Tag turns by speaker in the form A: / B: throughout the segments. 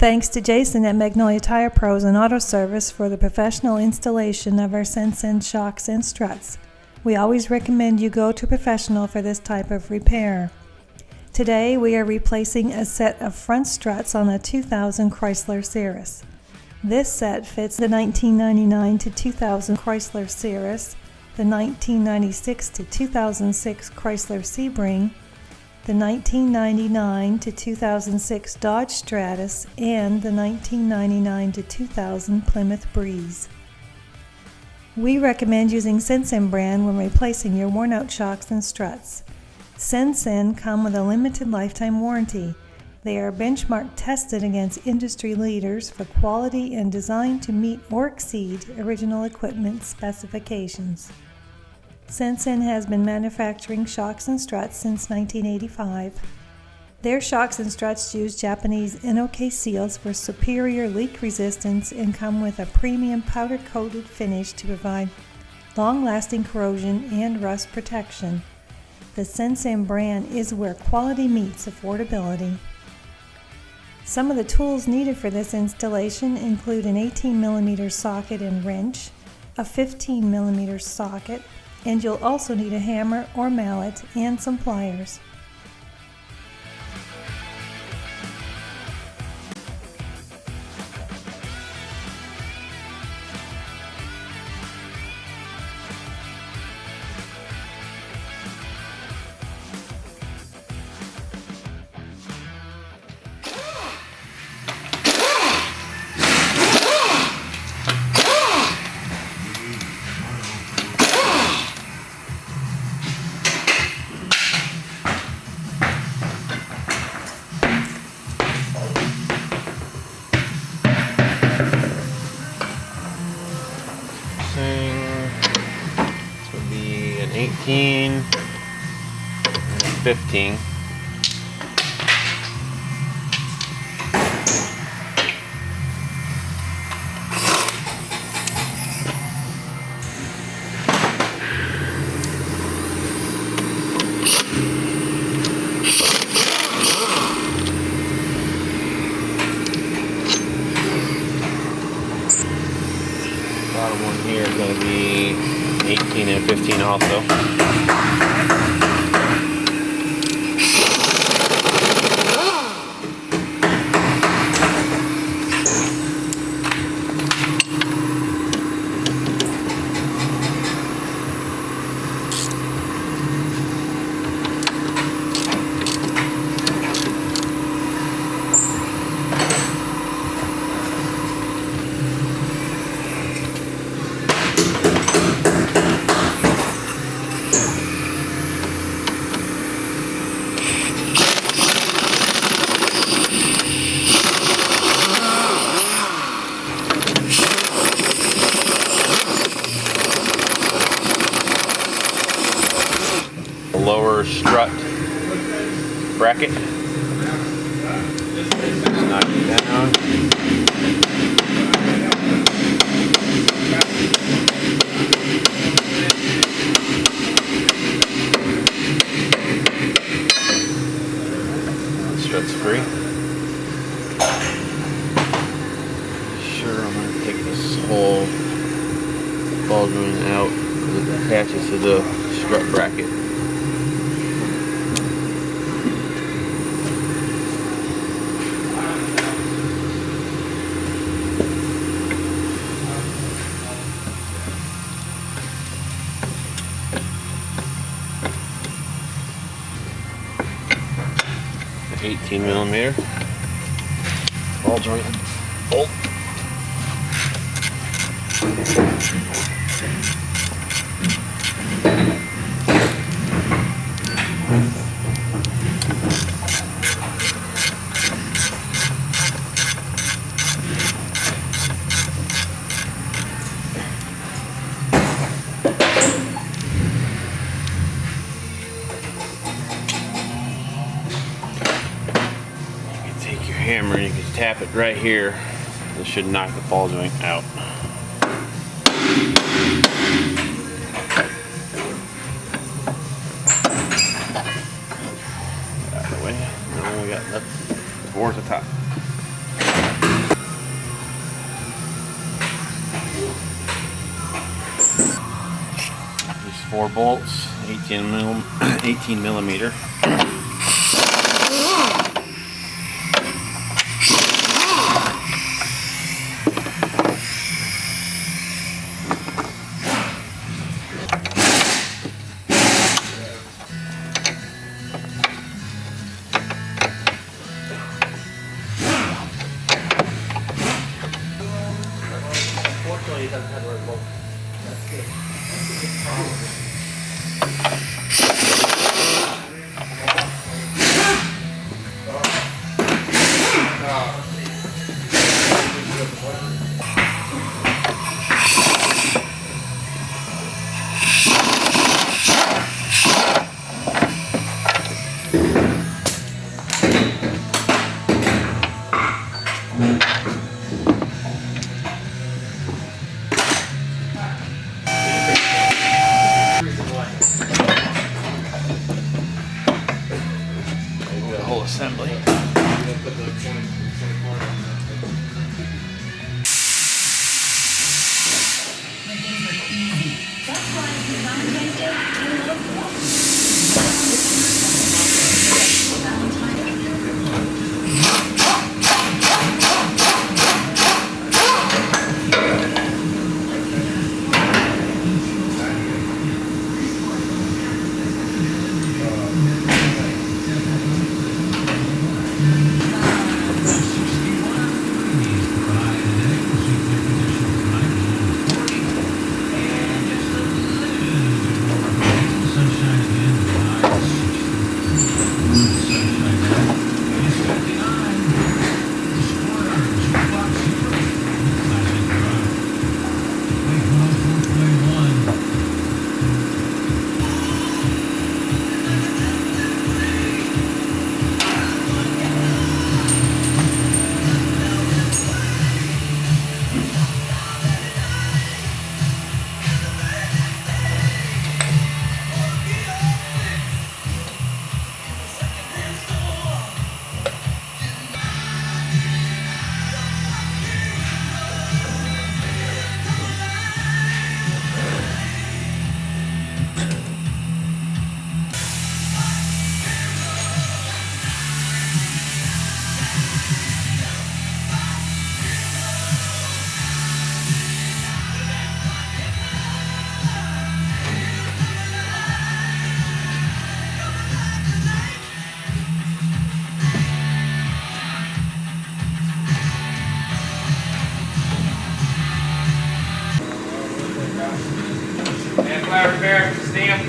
A: thanks to Jason at Magnolia Tire Pros and Auto Service for the professional installation of our Sensen shocks and struts. We always recommend you go to a professional for this type of repair. Today we are replacing a set of front struts on a 2000 Chrysler Cirrus. This set fits the 1999 to 2000 Chrysler Cirrus, the 1996 to 2006 Chrysler Sebring, the 1999 to 2006 Dodge Stratus, and the 1999 to 2000 Plymouth Breeze. We recommend using Sensen brand when replacing your worn-out shocks and struts. Sensen come with a limited lifetime warranty. They are benchmark tested against industry leaders for quality and designed to meet or exceed original equipment specifications. Sensen has been manufacturing shocks and struts since 1985. Their shocks and struts use Japanese NOK seals for superior leak resistance and come with a premium powder-coated finish to provide long-lasting corrosion and rust protection. The Sensen brand is where quality meets affordability. Some of the tools needed for this installation include an 18mm socket and wrench, a 15mm socket, and you'll also need a hammer or mallet and some pliers.
B: This would be an 18 and a 15. Bottom one here is going to be 18 and 15 also. Lower strut bracket. Just knock it down. Strut's free. Sure, I'm going to take this whole ball joint out because it attaches to the strut bracket. The 18mm ball joint bolt. Hammer, and you can tap it right here. This should knock the ball joint out. Out of the way. Now we got left towards the top. 4 bolts, 18 millimeter.
C: Unfortunately, it doesn't have the right bolt. That's good. That's a good problem.
B: The whole assembly.
C: And flat repair, stamp.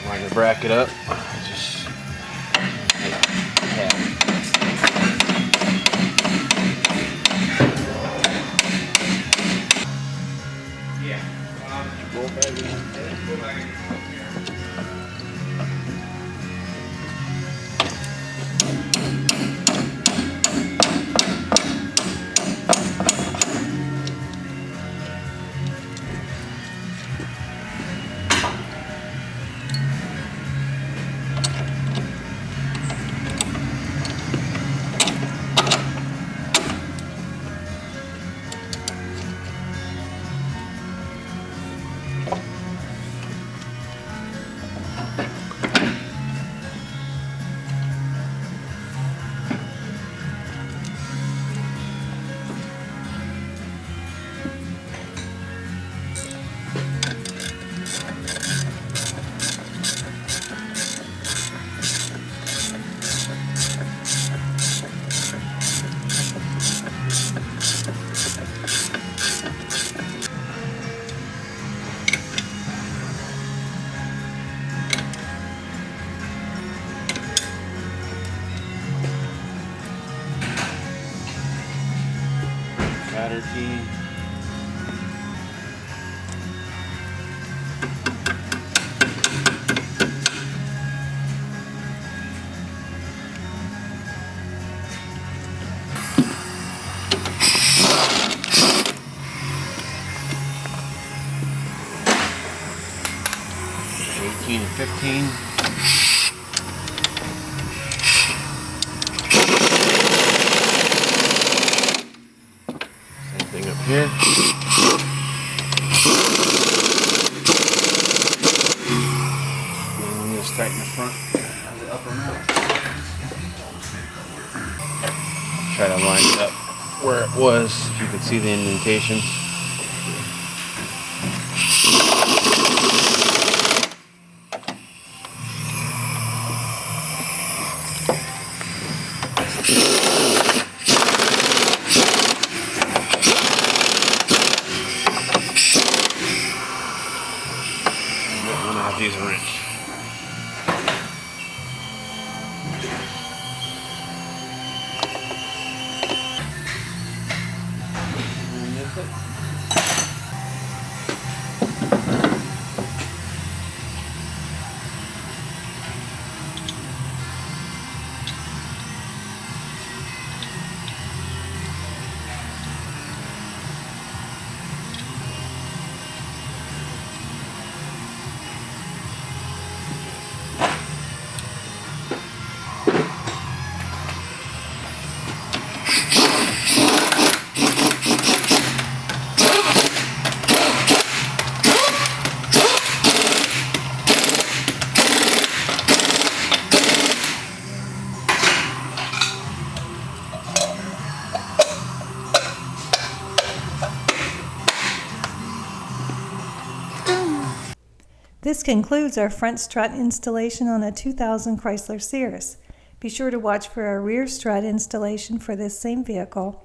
B: Line the bracket up. Just 15. And 15. Same thing up here. And we just tighten the front of the upper mount. Try to line it up where it was, if you can see the indentations. Use a wrench. And that's it.
A: This concludes our front strut installation on a 2000 Chrysler Cirrus. Be sure to watch for our rear strut installation for this same vehicle.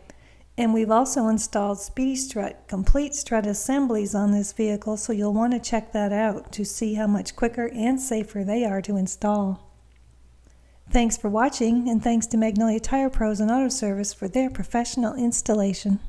A: And we've also installed Speedy Strut complete strut assemblies on this vehicle, so you'll want to check that out to see how much quicker and safer they are to install. Thanks for watching, and thanks to Magnolia Tire Pros and Auto Service for their professional installation.